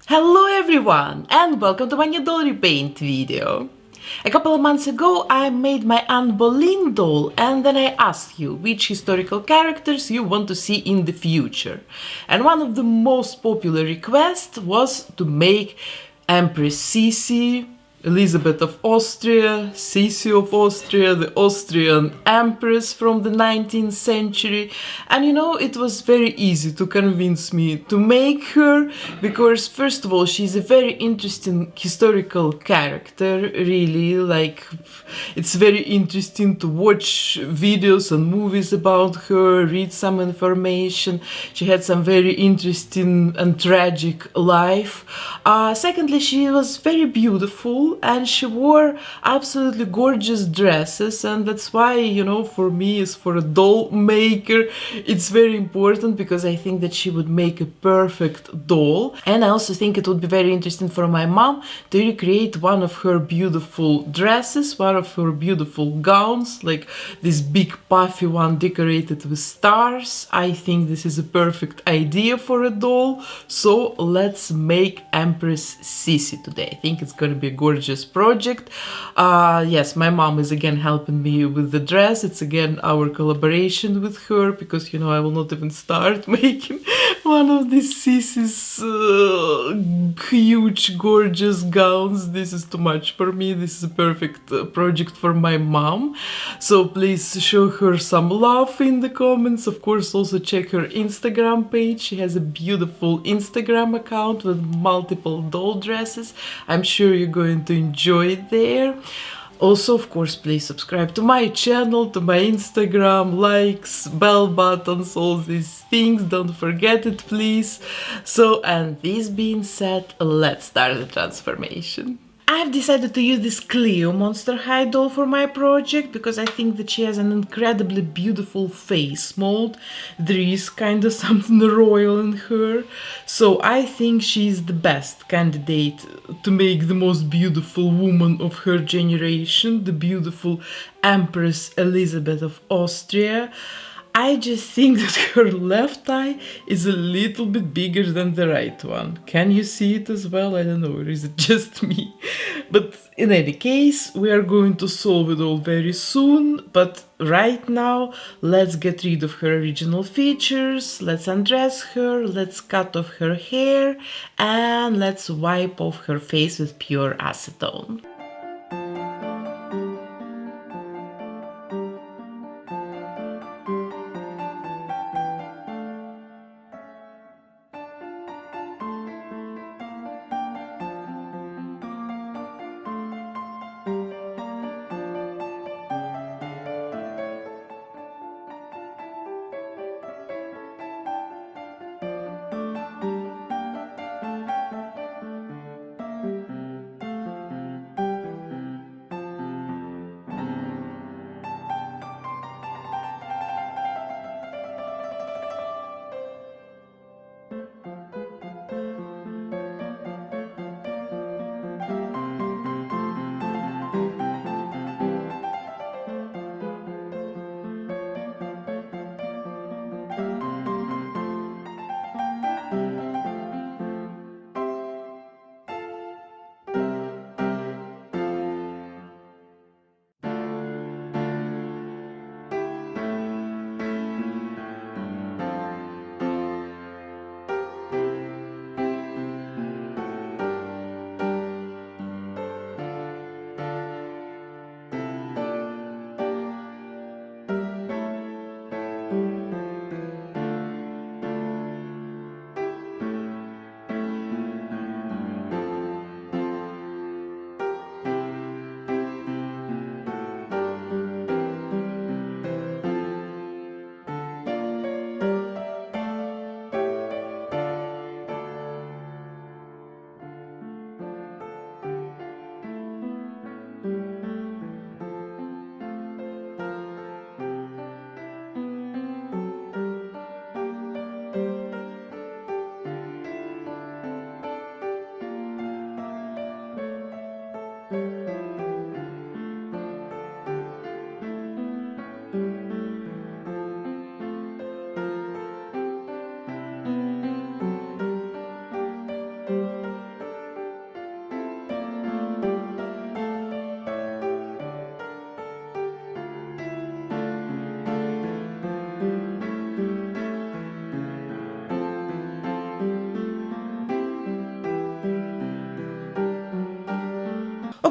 Hello everyone and welcome to my new doll repaint video. A couple of months ago I made my Anne Boleyn doll and then I asked you which historical characters you want to see in the future. And one of the most popular requests was to make Empress Sisi, Elizabeth of Austria, Sisi of Austria, the Austrian Empress from the 19th century. And you know, it was very easy to convince me to make her because first of all, she's a very interesting historical character, really. Like, it's very interesting to watch videos and movies about her, read some information. She had some very interesting and tragic life. Secondly, she was very beautiful and she wore absolutely gorgeous dresses, and that's why, you know, for me as for a doll maker it's very important because I think that she would make a perfect doll. And I also think it would be very interesting for my mom to recreate one of her beautiful dresses, one of her beautiful gowns, like this big puffy one decorated with stars. I think this is a perfect idea for a doll, so let's make Empress Sisi today. I think it's gonna be a gorgeous project. Yes, my mom is again helping me with the dress. It's again our collaboration with her because, you know, I will not even start making one of these Sisi's huge gorgeous gowns. This is too much for me. This is a perfect project for my mom, so please show her some love in the comments. Of course, also check her Instagram page. She has a beautiful Instagram account with multiple doll dresses. I'm sure you're going to enjoy it there. Also, of course, please subscribe to my channel, to my Instagram, likes, bell buttons, all these things. Don't forget it, please. So, and this being said, let's start the transformation. I've decided to use this Cleo Monster High doll for my project because I think that she has an incredibly beautiful face mold. There is kind of something royal in her, so I think she's the best candidate to make the most beautiful woman of her generation, the beautiful Empress Elizabeth of Austria. I just think that her left eye is a little bit bigger than the right one. Can you see it as well? I don't know, or is it just me? But in any case, we are going to solve it all very soon. But right now, let's get rid of her original features, let's undress her, let's cut off her hair, and let's wipe off her face with pure acetone.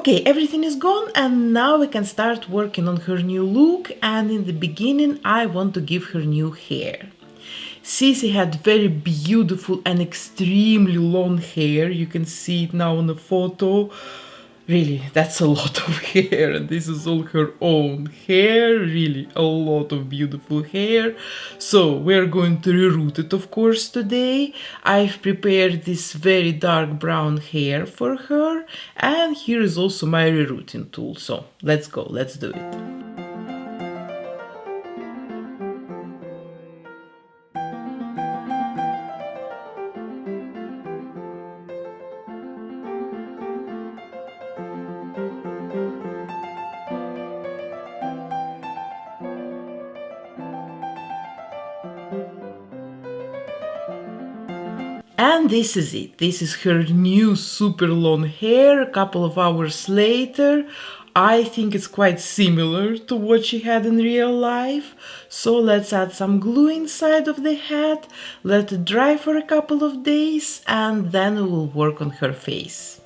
Okay, everything is gone and now we can start working on her new look, and in the beginning I want to give her new hair. Sisi had very beautiful and extremely long hair. You can see it now on the photo. Really, that's a lot of hair, and this is all her own hair. Really, a lot of beautiful hair. So we're going to reroot it, of course, today. I've prepared this very dark brown hair for her, and here is also my rerooting tool. So let's go, let's do it. And this is it. This is her new super long hair a couple of hours later. I think it's quite similar to what she had in real life. So let's add some glue inside of the hat, let it dry for a couple of days, and then we will work on her face.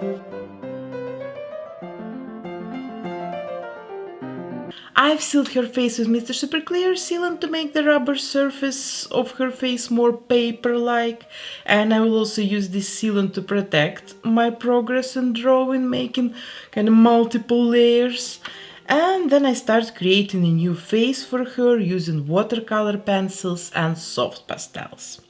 I've sealed her face with Mr. Super Clear sealant to make the rubber surface of her face more paper-like, and I will also use this sealant to protect my progress in drawing, making kind of multiple layers. And then I start creating a new face for her using watercolor pencils and soft pastels.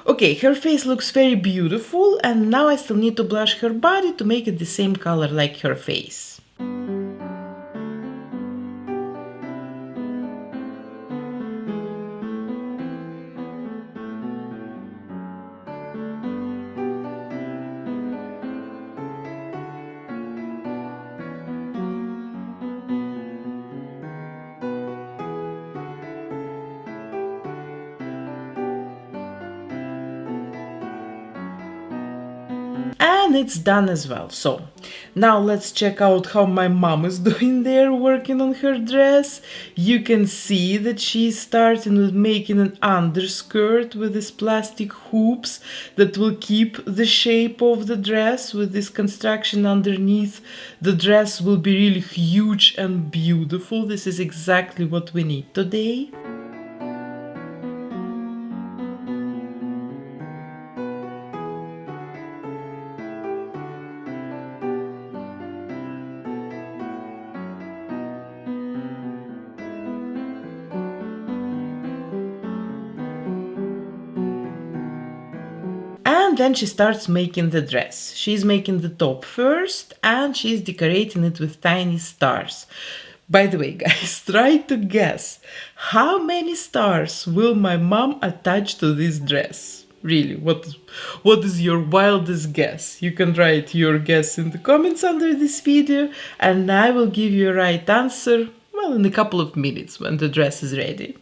Okay, her face looks very beautiful, and now I still need to blush her body to make it the same color like her face. And it's done as well. So now let's check out how my mom is doing there working on her dress. You can see that she's starting with making an underskirt with these plastic hoops that will keep the shape of the dress. With this construction underneath, the dress will be really huge and beautiful. This is exactly what we need today. And then she starts making the dress. She's making the top first and she's decorating it with tiny stars. By the way, guys, try to guess how many stars will my mom attach to this dress? Really, what is your wildest guess? You can write your guess in the comments under this video and I will give you a right answer, well, in a couple of minutes when the dress is ready.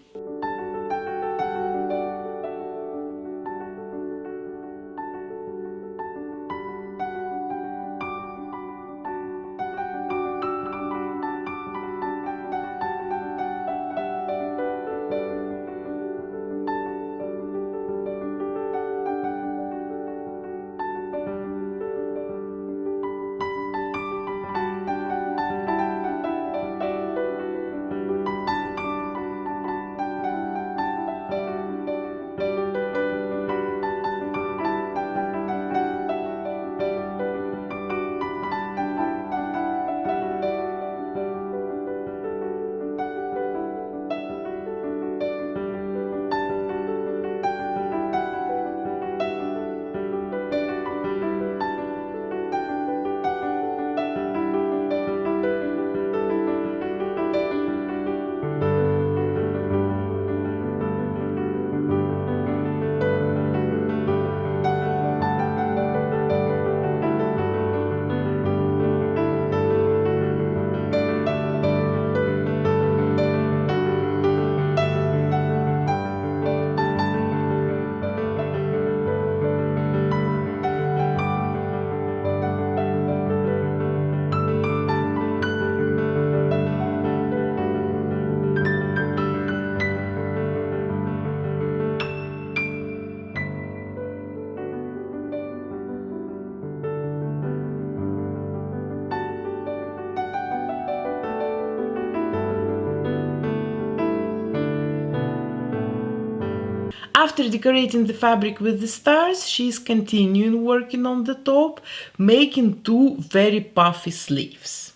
After decorating the fabric with the stars, she's continuing working on the top, making two very puffy sleeves.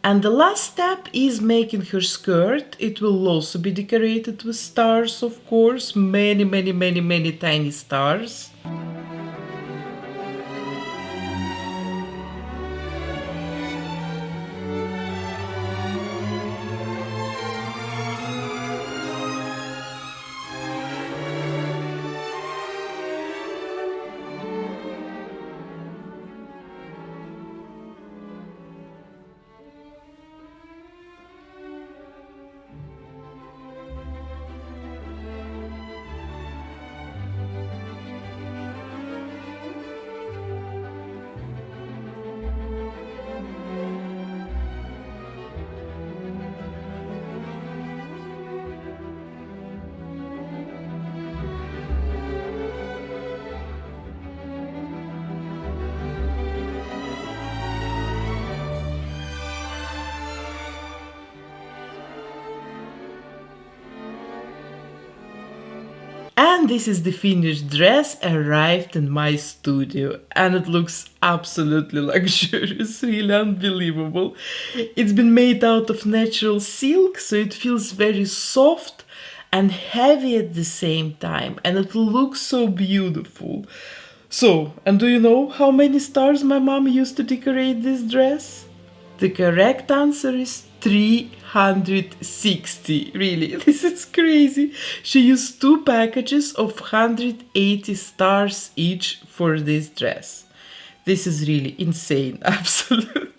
And the last step is making her skirt. It will also be decorated with stars, of course, many tiny stars. And this is the finished dress, arrived in my studio, and it looks absolutely luxurious, really unbelievable. It's been made out of natural silk, so it feels very soft and heavy at the same time, and it looks so beautiful. So, and do you know how many stars my mom used to decorate this dress? The correct answer is 360. Really, this is crazy. She used 2 packages of 180 stars each for this dress. This is really insane, absolutely.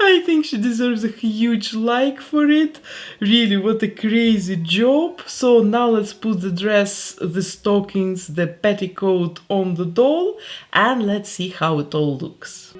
I think she deserves a huge like for it. Really, what a crazy job. So now let's put the dress, the stockings, the petticoat on the doll, and let's see how it all looks.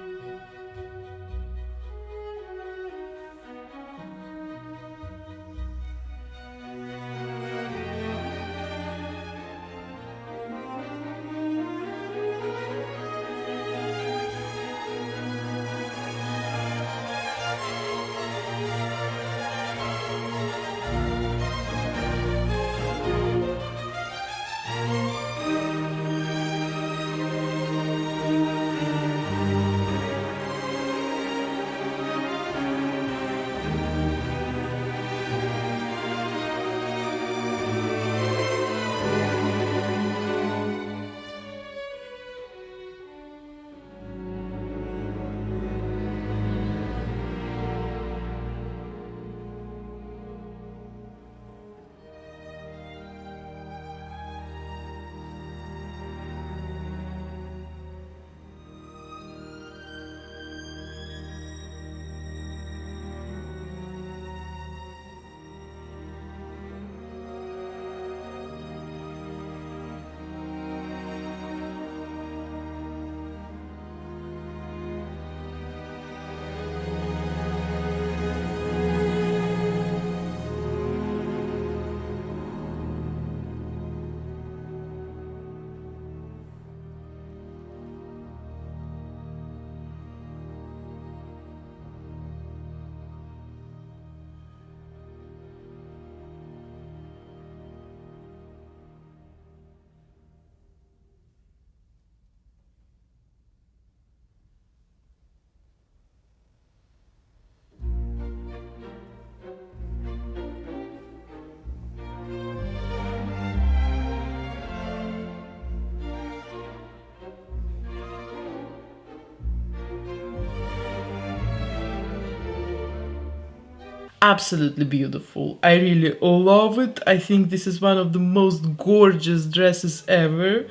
Absolutely beautiful. I really love it. I think this is one of the most gorgeous dresses ever.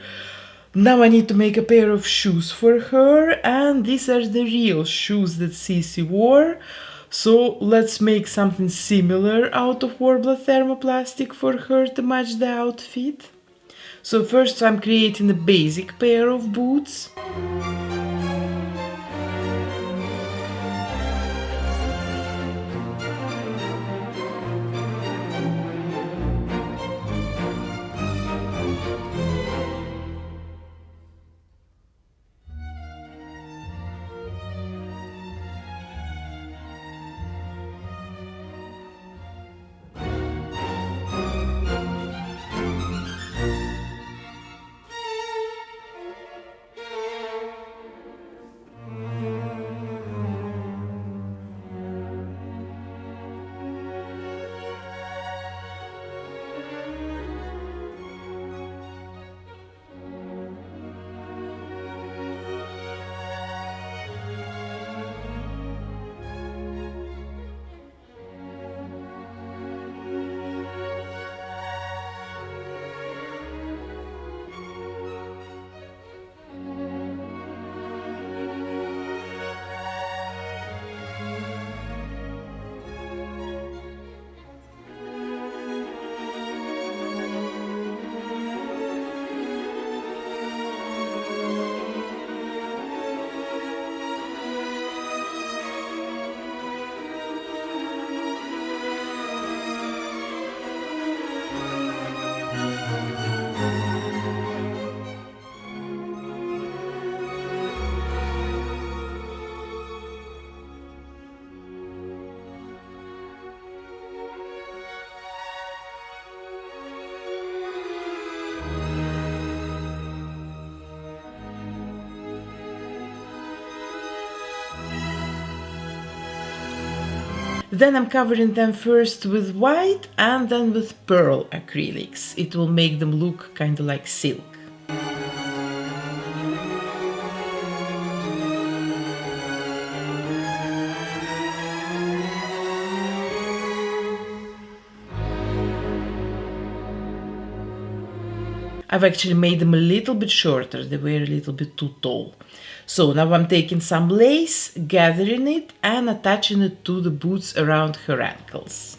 Now I need to make a pair of shoes for her, and these are the real shoes that Sisi wore. So let's make something similar out of Warbler thermoplastic for her to match the outfit. So first I'm creating a basic pair of boots. Then I'm covering them first with white and then with pearl acrylics. It will make them look kind of like silk. I've actually made them a little bit shorter, they were a little bit too tall. So now I'm taking some lace, gathering it and attaching it to the boots around her ankles.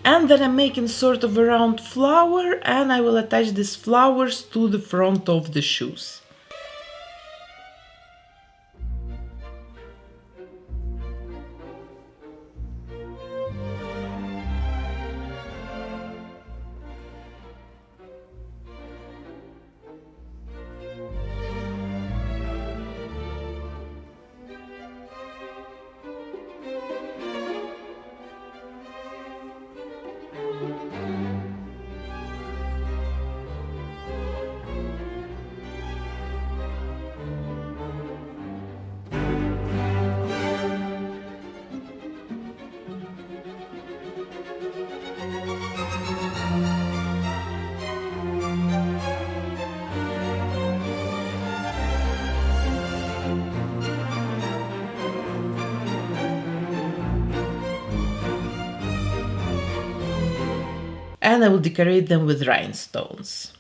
And then I'm making sort of a round flower and I will attach these flowers to the front of the shoes. And I will decorate them with rhinestones.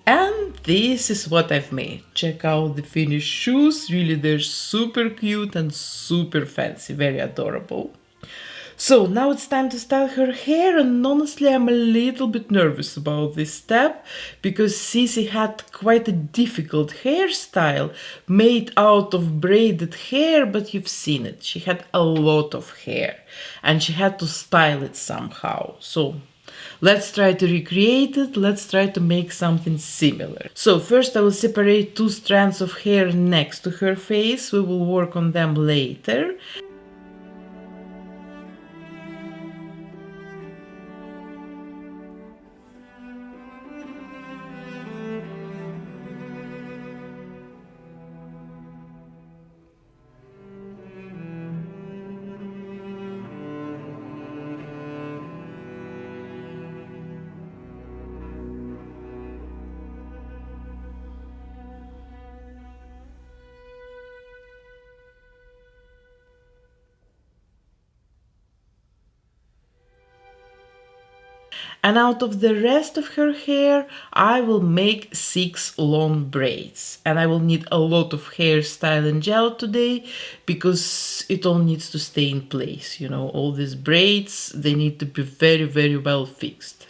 And this is what I've made. Check out the finished shoes, really they're super cute and super fancy, very adorable. So now it's time to style her hair, and honestly I'm a little bit nervous about this step because Sisi had quite a difficult hairstyle made out of braided hair, but you've seen it. She had a lot of hair and she had to style it somehow. So let's try to recreate it, let's try to make something similar. So first I will separate two strands of hair next to her face, we will work on them later. And out of the rest of her hair I will make 6 long braids, and I will need a lot of hairstyle and gel today because it all needs to stay in place, you know, all these braids, they need to be very well fixed.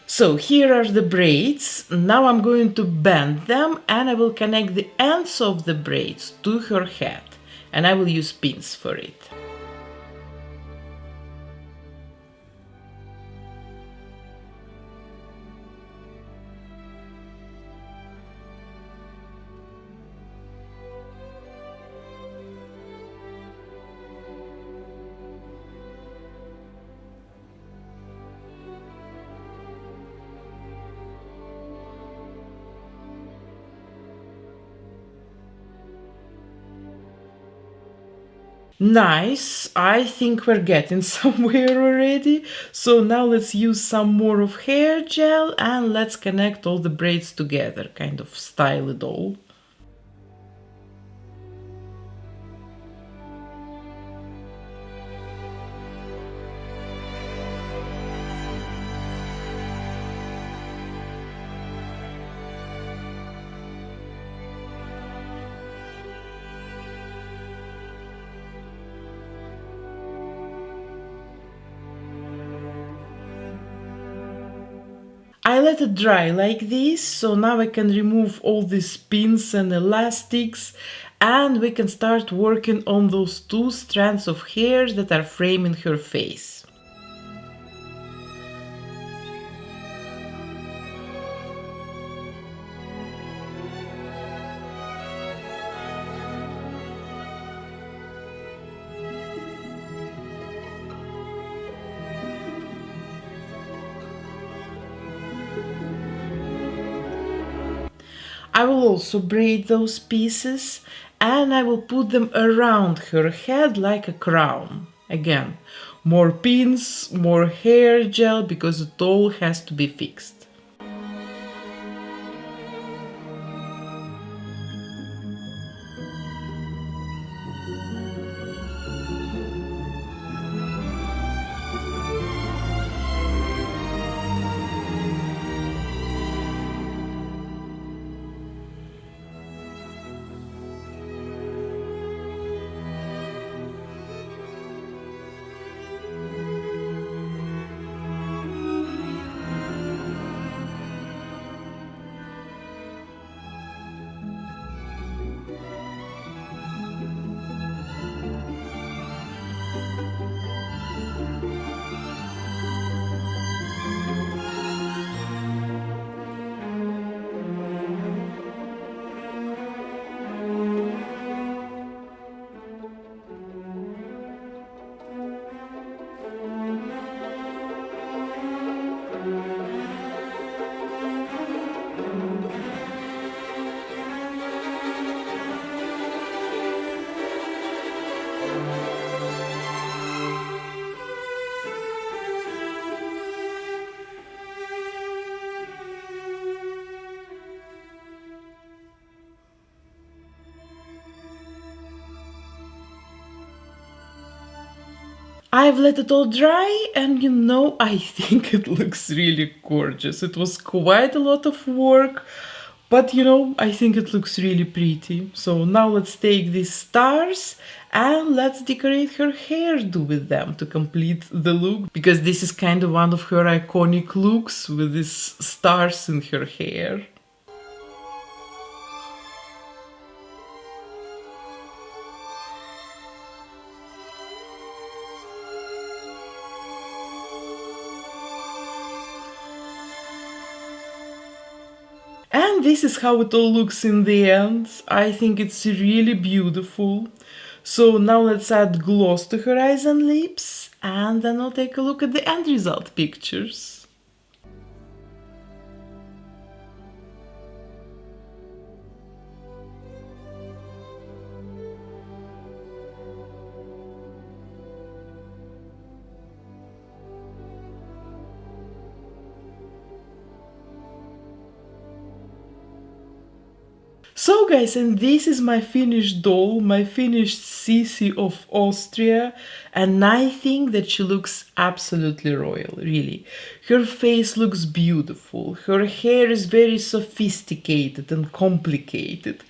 So here are the braids. Now I'm going to bend them and I will connect the ends of the braids to her head, and I will use pins for it. Nice, I think we're getting somewhere already. So now let's use some more of hair gel and let's connect all the braids together, kind of style it all. I let it dry like this, so now I can remove all these pins and elastics and we can start working on those two strands of hair that are framing her face. I will also braid those pieces and I will put them around her head like a crown. Again, more pins, more hair gel because it all has to be fixed. I've let it all dry and you know, I think it looks really gorgeous. It was quite a lot of work, but you know, I think it looks really pretty. So now let's take these stars and let's decorate her hairdo with them to complete the look, because this is kind of one of her iconic looks with these stars in her hair. And this is how it all looks in the end. I think it's really beautiful. So now let's add gloss to her eyes and lips, and then I'll take a look at the end result pictures. So guys, and this is my finished doll, my finished Sisi of Austria, and I think that she looks absolutely royal, really. Her face looks beautiful, her hair is very sophisticated and complicated.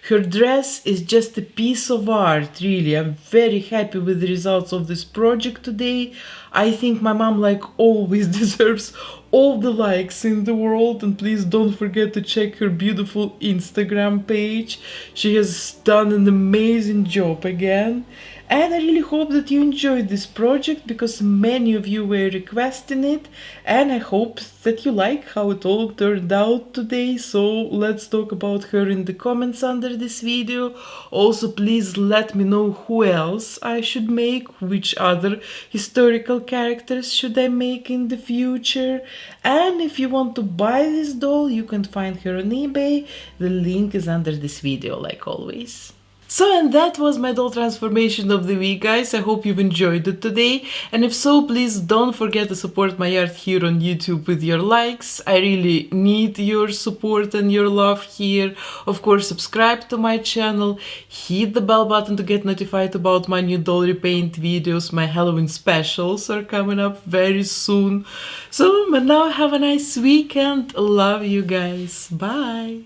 Her dress is just a piece of art, really. I'm very happy with the results of this project today. I think my mom, like always, deserves all the likes in the world, and please don't forget to check her beautiful Instagram page. She has done an amazing job again. And I really hope that you enjoyed this project because many of you were requesting it, and I hope that you like how it all turned out today. So let's talk about her in the comments under this video. Also, please let me know who else I should make, which other historical characters should I make in the future. And if you want to buy this doll, you can find her on eBay. The link is under this video, like always. So, and that was my doll transformation of the week, guys. I hope you've enjoyed it today. And if so, please don't forget to support my art here on YouTube with your likes. I really need your support and your love here. Of course, subscribe to my channel. Hit the bell button to get notified about my new doll repaint videos. My Halloween specials are coming up very soon. So, but now have a nice weekend. Love you guys. Bye.